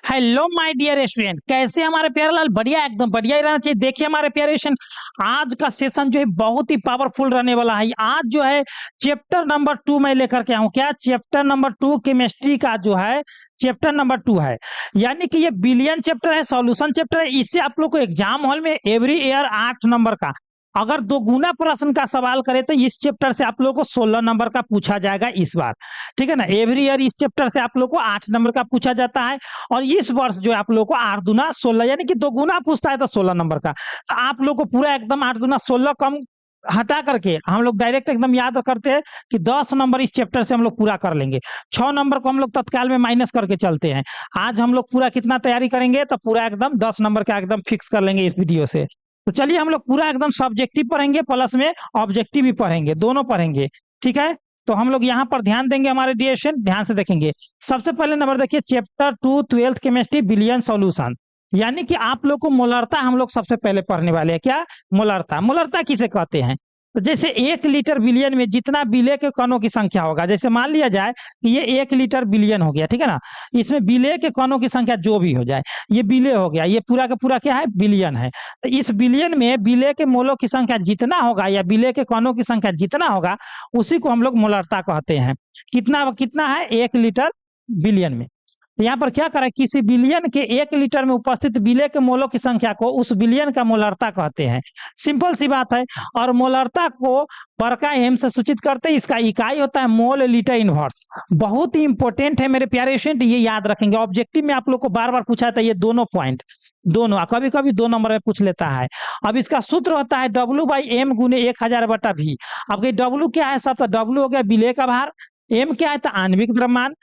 Hello my dear student, कैसे हमारे प्यारे लाल? बढ़िया, एकदम बढ़िया ही रहना चाहिए। देखिए हमारे प्यारे स्टूडेंट, आज का सेशन जो है बहुत ही पावरफुल रहने वाला है। आज जो है चैप्टर नंबर 2 मैं लेकर के आऊँ। क्या चैप्टर नंबर 2 केमिस्ट्री का जो है चैप्टर नंबर 2 है, यानी कि ये बिलियन चैप्टर है, सॉल्यूशन चैप्टर है। इससे आप लोग को एग्जाम हॉल में एवरी ईयर 8 नंबर का अगर दो गुना प्रश्न का सवाल करे तो इस चैप्टर से आप लोग को 16 नंबर का पूछा जाएगा इस बार। ठीक है ना, एवरी ईयर इस चैप्टर से आप लोग को 8 नंबर का पूछा जाता है। और इस वर्ष जो है आप लोग को 8 दूना 16, यानी कि दो गुना पूछता है तो 16 नंबर का। तो आप लोग को पूरा एकदम 8 दूना 16 कम हटा करके हम लोग डायरेक्ट एकदम याद करते हैं कि 10 नंबर इस चैप्टर से हम लोग पूरा कर लेंगे। 6 नंबर को हम लोग तत्काल में माइनस करके चलते हैं। आज हम लोग पूरा कितना तैयारी करेंगे तो पूरा एकदम 10 नंबर का एकदम फिक्स कर लेंगे इस वीडियो से। तो चलिए हम लोग पूरा एकदम सब्जेक्टिव पढ़ेंगे, प्लस में ऑब्जेक्टिव भी पढ़ेंगे, दोनों पढ़ेंगे। ठीक है, तो हम लोग यहाँ पर ध्यान देंगे, हमारे डिएशन ध्यान से देखेंगे। सबसे पहले नंबर देखिए, chapter 2 12th chemistry billion solution, यानी कि आप लोग को मोलरता हम लोग सबसे पहले पढ़ने वाले हैं। क्या मोलरता? मोलरता किसे कहते हैं? तो जैसे 1 लीटर बिलियन में जितना बिले के कणों की संख्या होगा, जैसे मान लिया जाए कि ये 1 लीटर बिलियन हो गया, ठीक है ना। इसमें बिले के कणों की संख्या जो भी हो जाए, ये बिले हो गया, ये पूरा का पूरा क्या है? बिलियन है। तो इस बिलियन में बिले के मोलों की संख्या जितना होगा या बिले के कणों की संख्या जितना होगा उसी को हम लोग मोलरता कहते हैं। कितना कितना है? 1 लीटर बिलियन में। तो यहाँ पर क्या करें, किसी बिलियन के 1 लीटर में उपस्थित बिले के मोलों की संख्या को उस बिलियन का मोलरता कहते हैं। सिंपल सी बात है। और मोलरता को बड़का एम से सूचित करते हैं। इसका इकाई होता है मोल लीटर इनवर्स। बहुत ही इंपॉर्टेंट है मेरे प्यारे स्टूडेंट, ये याद रखेंगे। ऑब्जेक्टिव में आप लोग को बार बार पूछा था ये दोनों पॉइंट, दोनों कभी कभी 2 नंबर में पूछ लेता है। अब इसका सूत्र होता है W/m गुने 1000/V। अब W क्या है? सब W हो गया बिले का भार, m क्या है? तो आणविक द्रव्यमान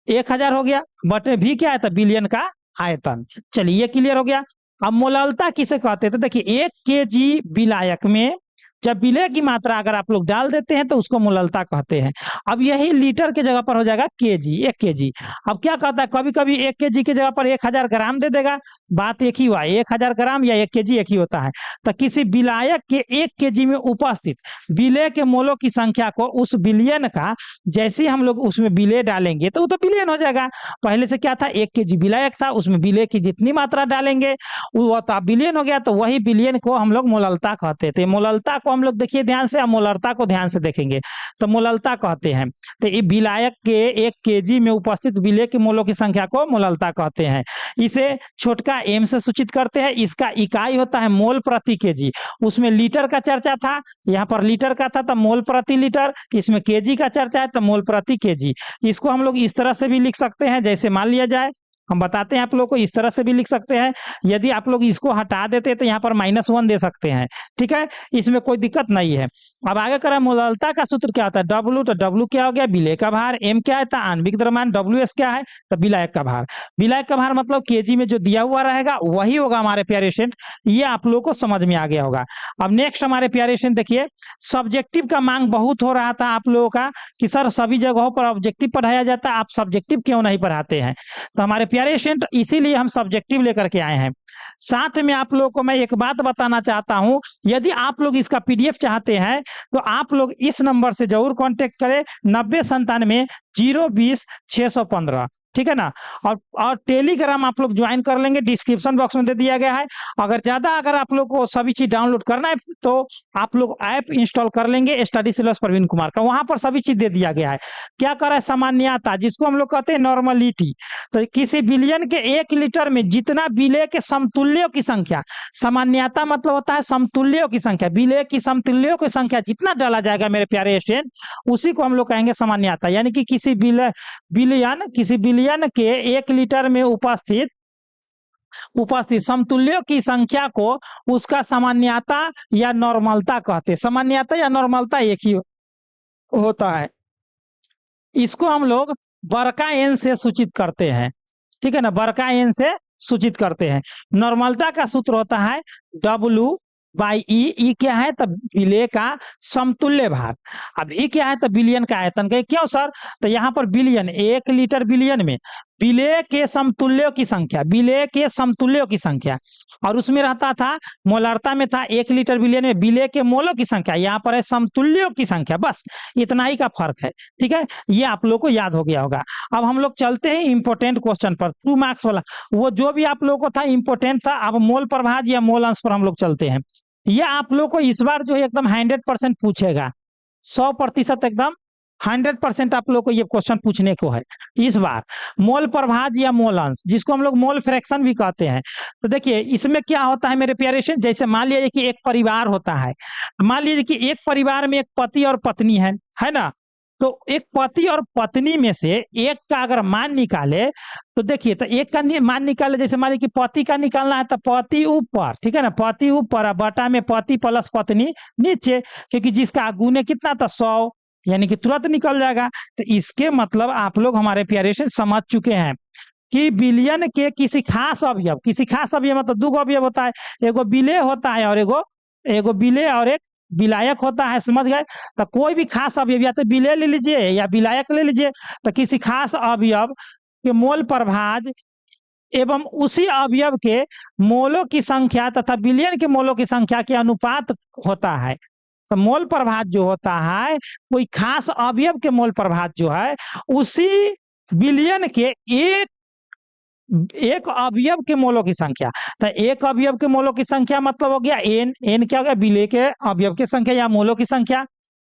1000 हो गया, बटे V क्या है? तो बिलियन का आयतन। चलिए ये क्लियर हो गया। अब मोललता किसे कहते हैं? तो देखिए 1 केजी विलायक में जब विलय की मात्रा अगर आप लोग डाल देते हैं तो उसको मोललता कहते हैं। अब यही लीटर के जगह पर हो जाएगा केजी, 1 केजी। अब क्या कहता है, कभी कभी 1 केजी की जगह पर 1000 ग्राम दे देगा, बात एक ही हुआ, 1000 ग्राम या 1 केजी एक ही होता है। तो किसी विलायक के 1 केजी में उपस्थित विलय के मोलों की संख्या को उस बिलियन का, जैसे हम लोग उसमें विलय डालेंगे तो वो तो बिलियन हो जाएगा। पहले से क्या था? 1 केजी विलायक था, उसमें विलय की जितनी मात्रा डालेंगे वो तो बिलियन हो गया। तो वही बिलियन को हम लोग मोललता कहते थे। मोललता को हम लोग देखिए ध्यान से, मोलरता को ध्यान से देखेंगे तो मोललता कहते हैं। तो ये विलायक के 1 केजी में उपस्थित विलय के मोलों की संख्या को मोललता कहते हैं। इसे छोटका एम से सूचित करते हैं। इसका इकाई होता है मोल प्रति केजी। उसमें लीटर का चर्चा था, यहाँ पर लीटर का था तो मोल प्रति लीटर, इसमें केजी का चर्चा है तो मोल प्रति केजी। इसको हम लोग इस तरह से भी लिख सकते हैं, जैसे मान लिया जाए, हम बताते हैं आप लोगों को, इस तरह से भी लिख सकते हैं। यदि आप लोग इसको हटा देते तो यहाँ पर -1 दे सकते हैं। ठीक है, इसमें कोई दिक्कत नहीं है। अब आगे करें, मोललता का सूत्र क्या होता है? W, तो W क्या हो गया? विलय का भार। M क्या है? तो आणविक द्रव्यमान। WS क्या है? तो विलायक का भार। विलायक का भार मतलब केजी में जो दिया हुआ रहेगा वही होगा हमारे प्यारे स्टूडेंट। ये आप लोगों को समझ में आ गया होगा। अब नेक्स्ट हमारे प्यारे स्टूडेंट देखिए, सब्जेक्टिव का मांग बहुत हो रहा था आप लोगों का कि सर सभी जगहों पर ऑब्जेक्टिव पढ़ाया जाता है, आप सब्जेक्टिव क्यों नहीं पढ़ाते हैं? तो हमारे प्यारे स्टूडेंट इसीलिए हम सब्जेक्टिव लेकर के आए हैं। साथ में आप लोगों को मैं एक बात बताना चाहता हूं, यदि आप लोग इसका पीडीएफ चाहते हैं तो आप लोग इस नंबर से जरूर कांटेक्ट करें, 9097 020 615। ठीक है ना। और टेलीग्राम आप लोग ज्वाइन कर लेंगे, डिस्क्रिप्शन बॉक्स में दे दिया गया है। अगर आप लोग को सभी चीज डाउनलोड करना है तो आप लोग ऐप इंस्टॉल कर लेंगे, स्टडी सिलेबस प्रवीण कुमार का, वहां पर सभी चीज दे दिया गया है। क्या कर रहा है? सामान्यता, जिसको हम लोग कहते हैं नॉर्मलिटी। तो किसी बिलियन के 1 लीटर में जितना विलय के समतुल्यों की संख्या, सामान्यता मतलब होता है समतुल्यों की संख्या, विलय की समतुल्यों की संख्या जितना डाला जाएगा मेरे प्यारे स्टूडेंट, उसी को हम लोग कहेंगे सामान्यता। यानी कि किसी बिलियन के 1 लीटर में उपस्थित समतुल्यों की संख्या को उसका सामान्यता या नॉर्मलता कहते हैं। सामान्यता या नॉर्मलता एक ही होता है। इसको हम लोग बड़का एन से सूचित करते हैं। ठीक है ना, बड़का एन से सूचित करते हैं। नॉर्मलता का सूत्र होता है W/E। ई क्या है? तो विलय का समतुल्य भार। अब ई क्या है? तो बिलियन का आयतन। क्यों सर? तो यहाँ पर बिलियन, 1 लीटर बिलियन में विलेय के समतुल्यों की संख्या, विलेय के समतुल्यों की संख्या, और उसमें रहता था मोलारता में था 1 लीटर विलेय में विलेय के मोलों की संख्या, यहाँ पर है समतुल्यों की संख्या, बस इतना ही का फर्क है। ठीक है, ये आप लोग को याद हो गया होगा। अब हम लोग चलते हैं इंपोर्टेंट क्वेश्चन पर, 2 मार्क्स वाला, वो जो भी आप लोगों को था इंपोर्टेंट था। अब मोल प्रभाज या मोल अंश पर हम लोग चलते हैं। ये आप लोग को इस बार जो है एकदम 100% पूछेगा, 100% एकदम 100% आप लोग को ये क्वेश्चन पूछने को है इस बार। मोल प्रभाज या मोल अंश, जिसको हम लोग मोल फ्रैक्शन भी कहते हैं। तो देखिए इसमें क्या होता है मेरे प्यारे से, जैसे मान लीजिए कि एक परिवार होता है, मान लीजिए कि एक परिवार में एक पति और पत्नी है ना। तो एक पति और पत्नी में से एक का अगर मान निकाले, तो देखिए तो एक का मान निकाले, जैसे मान लीजिए कि पति का निकालना है तो पति ऊपर, ठीक है ना, पति ऊपर, बटा में पति प्लस पत्नी नीचे, क्योंकि जिसका गुने कितना था 100, यानी कि तुरंत निकल जाएगा। तो इसके मतलब आप लोग हमारे प्यारे से समझ चुके हैं कि विलयन के किसी खास अवयव, किसी खास अवयव मतलब 2 अवयव होता है, एगो विलेय होता है और एगो विलेय और एक विलायक होता है, समझ गए। तो कोई भी खास अवयव या तो विलेय ले लीजिए या विलायक ले लीजिए, तो किसी खास अवयव के मोल प्रभाज एवं उसी अवयव के मोलों की संख्या तथा विलयन के मोलों की संख्या के अनुपात होता है। तो मोल प्रभाज जो होता है, कोई खास अवयव के मोल प्रभाज जो है उसी विलयन के एक अवयव के मोलों की संख्या। तो एक अवयव के मोलों की संख्या मतलब हो गया एन क्या हो गया, विलेय के अवयव की संख्या या मोलों की संख्या।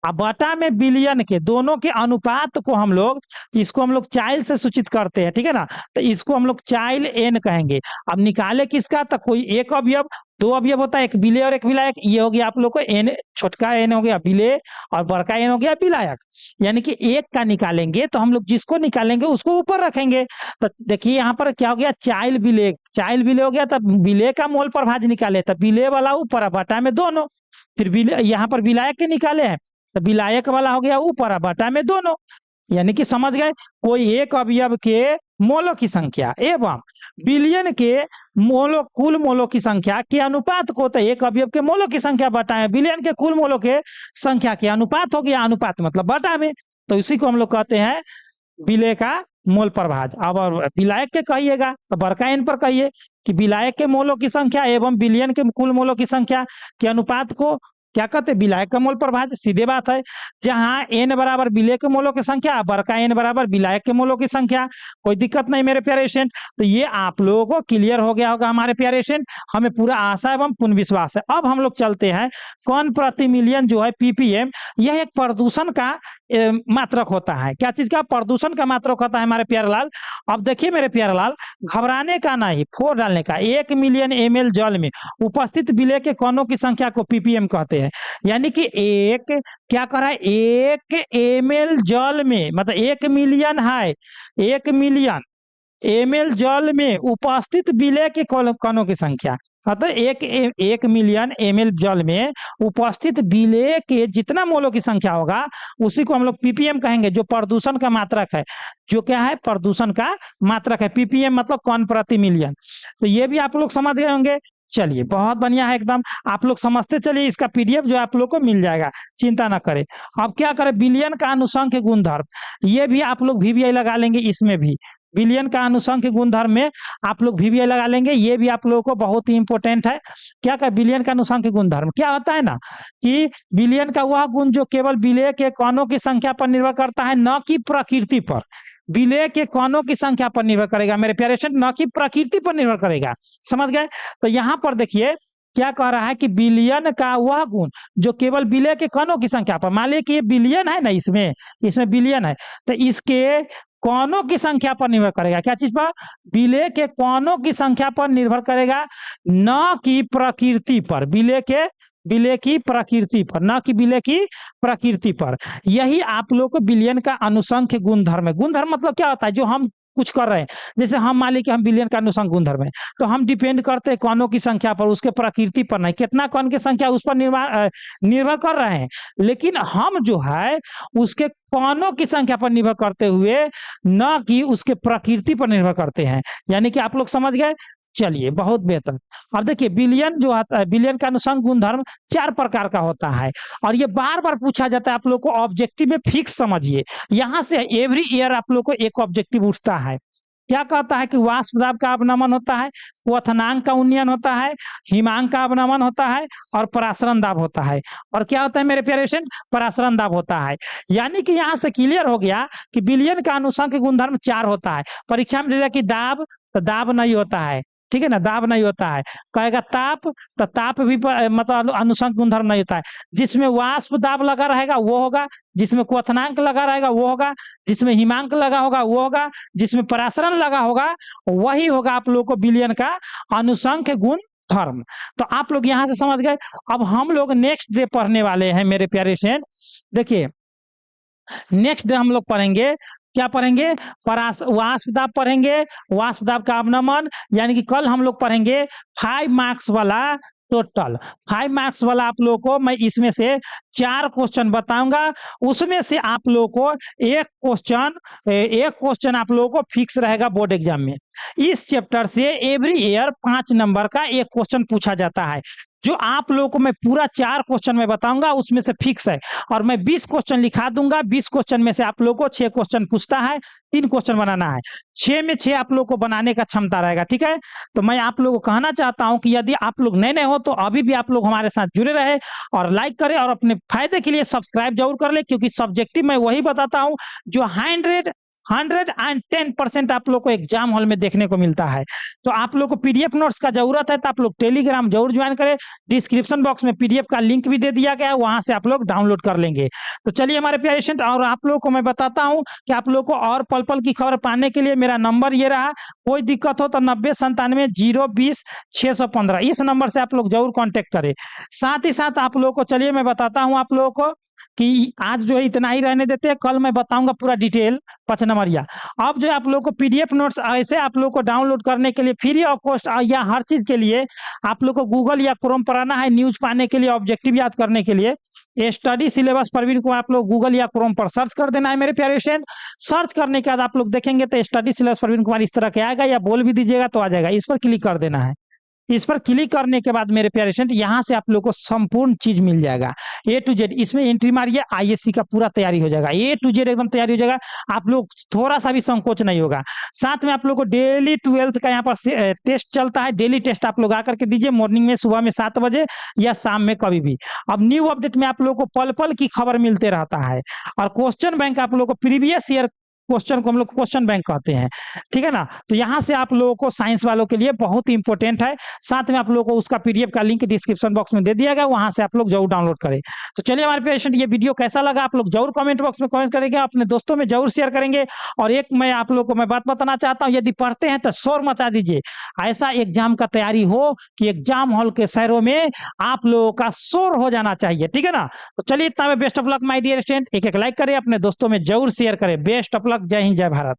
अब बटा में विलयन के दोनों के अनुपात को हम लोग, इसको हम लोग चाइल से सूचित करते हैं, ठीक है ना। तो इसको हम लोग चाइल एन कहेंगे। अब निकाले किसका, तो कोई एक अवयव, 2 अवयव होता है, एक विलेय और एक विलायक। ये हो गया आप लोग को एन, छोटका एन हो गया विलेय और बड़का एन हो गया विलायक। यानी कि एक का निकालेंगे तो हम लोग जिसको निकालेंगे उसको ऊपर रखेंगे। तो देखिए यहाँ पर क्या हो गया, चाइल विलेय, चाइल विलेय हो गया, तब विलेय का मोल प्रभाज निकाले, तब विलेय वाला ऊपर, बटा में दोनों। फिर यहाँ पर विलायक के निकाले हैं, तो विलायक वाला हो गया ऊपर, बटा में दोनों। यानी कि समझ गए, कोई एक अवयव के मोलों की संख्या एवं विलयन के कुल मोलों की संख्या के अनुपात को, तो एक अवयव के मोलों की संख्या बटा है, विलयन के कुल मोलों के संख्या के अनुपात हो गया, अनुपात मतलब बटा में। तो इसी को हम लोग कहते हैं विलेय का मोल प्रभाज। अब विलायक के कहिएगा तो बड़का एन पर कहिए कि विलायक के मोलों की संख्या एवं विलयन के कुल मोलों की संख्या के अनुपात को क्या कहते हैं, विलायक का मोल प्रभाज। सीधे बात है, जहां एन बराबर विलेय के मोलों की संख्या, बड़का एन बराबर विलायक के मोलों की संख्या, कोई दिक्कत नहीं मेरे प्यारे स्टूडेंट। तो ये आप लोगों को क्लियर हो गया होगा हमारे प्यारे स्टूडेंट, हमें पूरा आशा एवं पूर्ण विश्वास है। अब हम लोग चलते हैं कौन प्रति मिलियन जो है पीपीएम, यह एक प्रदूषण का मात्रक होता है। क्या चीज का, प्रदूषण का मात्रक होता है हमारे प्यारेलाल। अब देखिए मेरे प्यारेलाल, घबराने का नहीं, फोड़ डालने का। 1 मिलियन ml जल में उपस्थित विलेय के कणों की संख्या को पीपीएम कहते हैं। यानी कि एक क्या कर रहा है, 1 ml जल में, मतलब 1 मिलियन है, 1 मिलियन ml जल में उपस्थित विलेय के कणों की संख्या, अतः 1 मिलियन ml जल में उपस्थित विलेय के जितना मोलों की संख्या होगा उसी को हम लोग पीपीएम कहेंगे, जो प्रदूषण का मात्रक है। जो क्या है, प्रदूषण का मात्रक है। पीपीएम मतलब कौन प्रति मिलियन। तो ये भी आप लोग समझ गए होंगे। चलिए बहुत बढ़िया है एकदम, आप लोग समझते चलिए। इसका पीडीएफ जो आप लोग को मिल जाएगा, चिंता ना करें। अब क्या करें, विलयन का अनुसंख्य गुणधर्म, ये भी आप लोग वीवीआई लगा लेंगे। इसमें भी विलयन का अनुसंख्य गुणधर्म में आप लोग वीवीआई लगा लेंगे। ये भी आप लोगों को बहुत ही इंपॉर्टेंट है। क्या का विलयन का अनुसंख्य गुणधर्म क्या होता है ना, कि विलयन का वह गुण जो केवल विलेय के कणों की संख्या पर निर्भर करता है, न कि प्रकृति पर। विलेय के कणों की संख्या पर निर्भर करेगा मेरे प्यारे स्टूडेंट, न कि प्रकृति पर निर्भर करेगा। समझ गए। तो यहाँ पर देखिए क्या कह रहा है कि विलयन का वह गुण जो केवल विलेय के कणों की संख्या पर, मान लीजिए कि ये विलयन है ना, इसमें विलयन है, तो इसके कणों की संख्या पर निर्भर करेगा। क्या चीज पर, विलेय के कणों की संख्या पर निर्भर करेगा, न कि प्रकृति पर। विलेय की प्रकृति पर, न कि विलेय की प्रकृति पर। यही आप लोग को विलयन का अनुसंख्य गुणधर्म है। गुणधर्म मतलब क्या होता है, जो हम कुछ कर रहे हैं, जैसे हम मान लीजिए कि हम विलयन का अनुसंख्य गुणधर्म है, तो हम डिपेंड करते हैं कणों की संख्या पर, उसके प्रकृति पर नहीं। कितना कण की संख्या उस पर निर्भर कर रहे हैं, लेकिन हम जो है उसके कणों की संख्या पर निर्भर करते हुए, न कि उसके प्रकृति पर निर्भर करते हैं। यानी कि आप लोग समझ गए। चलिए बहुत बेहतर। अब देखिए विलयन जो आता है, विलयन का अनुसंख्य गुणधर्म 4 प्रकार का होता है, और ये बार बार पूछा जाता है आप लोग को ऑब्जेक्टिव में। फिक्स समझिए, यहां से एवरी ईयर आप लोग को एक ऑब्जेक्टिव उठता है। क्या कहता है कि वाष्प दाब का अवनमन होता है, क्वथनांक का उन्नयन होता है, हिमांक का अवनमन होता है और परासरण दाब होता है। और क्या होता है मेरे प्यारे स्टूडेंट, परासरण दाब होता है। यानी कि यहाँ से क्लियर हो गया कि विलयन का अनुषंग गुणधर्म 4 होता है। परीक्षा में दिया कि दाब, तो दाब नहीं होता है, ठीक है ना, दाब नहीं होता है। कहेगा ताप, तो ताप भी मतलब अनुषंग गुणधर्म नहीं होता है। जिसमें वाष्प दाब लगा रहेगा वो होगा, जिसमें क्वथनांक लगा रहेगा वो होगा, जिसमें हिमांक लगा होगा वो होगा, जिसमें परासरण लगा होगा वही होगा आप लोगों को विलयन का अनुषंग गुण धर्म। तो आप लोग यहां से समझ गए। अब हम लोग नेक्स्ट डे पढ़ने वाले हैं मेरे प्यारे फ्रेंड। देखिए नेक्स्ट डे हम लोग पढ़ेंगे, क्या पढ़ेंगे, वाष्प दाब पढ़ेंगे, वाष्प दाब का अवनमन। यानी कि कल हम लोग पढ़ेंगे 5 मार्क्स वाला टोटल 5 मार्क्स वाला आप लोगों को मैं इसमें से 4 क्वेश्चन बताऊंगा। उसमें से आप लोगों को एक क्वेश्चन आप लोगों को फिक्स रहेगा बोर्ड एग्जाम में। इस चैप्टर से एवरी ईयर 5 नंबर का एक क्वेश्चन पूछा जाता है। जो आप लोगों को मैं पूरा 4 क्वेश्चन में बताऊंगा उसमें से फिक्स है। और मैं 20 क्वेश्चन लिखा दूंगा, 20 क्वेश्चन में से आप लोगों को 6 क्वेश्चन पूछता है, 3 क्वेश्चन बनाना है, 6 में 6 आप लोगों को बनाने का क्षमता रहेगा, ठीक है। तो मैं आप लोगों को कहना चाहता हूं कि यदि आप लोग नए नए हो तो अभी भी आप लोग हमारे साथ जुड़े रहे और लाइक करें और अपने फायदे के लिए सब्सक्राइब जरूर कर ले, क्योंकि सब्जेक्टिव मैं वही बताता हूं जो 110% आप लोग को एग्जाम हॉल में देखने को मिलता है। तो आप लोग को पीडीएफ नोट्स का जरूरत है तो आप लोग टेलीग्राम जरूर ज्वाइन करें। डिस्क्रिप्शन बॉक्स में पीडीएफ का लिंक भी दे दिया गया है, वहां से आप लोग डाउनलोड कर लेंगे। तो चलिए हमारे प्यारे स्टूडेंट, और आप लोग को मैं बताता हूं कि आप लोग को और पल पल की खबर पाने के लिए मेरा नंबर ये रहा। कोई दिक्कत हो तो 9097 020 615 इस नंबर से आप लोग जरूर कॉन्टेक्ट करें। साथ ही साथ आप लोग को चलिए मैं बताता हूं आप लोगों को कि आज जो है इतना ही रहने देते हैं, कल मैं बताऊंगा पूरा डिटेल 5 नंबरिया। अब जो आप लोग को पीडीएफ नोट्स ऐसे आप लोग को डाउनलोड करने के लिए फ्री ऑफ कॉस्ट या हर चीज के लिए आप लोग को गूगल या क्रोम पर आना है। न्यूज पाने के लिए, ऑब्जेक्टिव याद करने के लिए स्टडी सिलेबस प्रवीण को आप लोग गूगल या क्रोम पर सर्च कर देना है मेरे प्यारे स्टूडेंट। सर्च करने के बाद आप लोग देखेंगे तो स्टडी सिलेबस प्रवीण कुमार इस तरह के आएगा, या बोल भी दीजिएगा तो आ जाएगा। इस पर क्लिक कर देना है। इस पर क्लिक करने के बाद मेरे प्यारे स्टूडेंट यहाँ से आप लोग को संपूर्ण चीज मिल जाएगा A to Z। इसमें एंट्री मारिए, आईएससी का पूरा तैयारी हो जाएगा, A to Z एकदम तैयारी हो जाएगा। आप लोग थोड़ा सा भी संकोच नहीं होगा। साथ में आप लोग को डेली 12th का यहाँ पर टेस्ट चलता है। डेली टेस्ट आप लोग आकर के दीजिए, मॉर्निंग में, सुबह में 7 बजे या शाम में कभी भी। अब न्यू अपडेट में आप लोग को पल पल की खबर मिलते रहता है। और क्वेश्चन बैंक आप लोग को प्रीवियस ईयर क्वेश्चन को हम लोग क्वेश्चन बैंक कहते हैं, ठीक है ना। तो यहाँ से आप लोगों को साइंस वालों के लिए बहुत इंपॉर्टेंट है। साथ में आप लोगों को उसका पीडीएफ का लिंक डिस्क्रिप्शन बॉक्स में दे दिया गया, वहां से आप लोग जरूर डाउनलोड करें। तो चलिए हमारे पेशेंट, ये वीडियो कैसा लगा आप लोग जरूर कमेंट बॉक्स में कमेंट करेंगे, अपने दोस्तों में जरूर शेयर करेंगे। और एक मैं आप लोग को मैं बात बताना चाहता हूँ, यदि पढ़ते हैं तो शोर मचा दीजिए। ऐसा एग्जाम का तैयारी हो कि एग्जाम हॉल के शहरों में आप लोगों का शोर हो जाना चाहिए, ठीक है ना। तो चलिए इतना में best of luck my dear student. एक एक लाइक करें, अपने दोस्तों में जरूर शेयर करें। बेस्ट ऑफ लक, जय हिंद, जय भारत।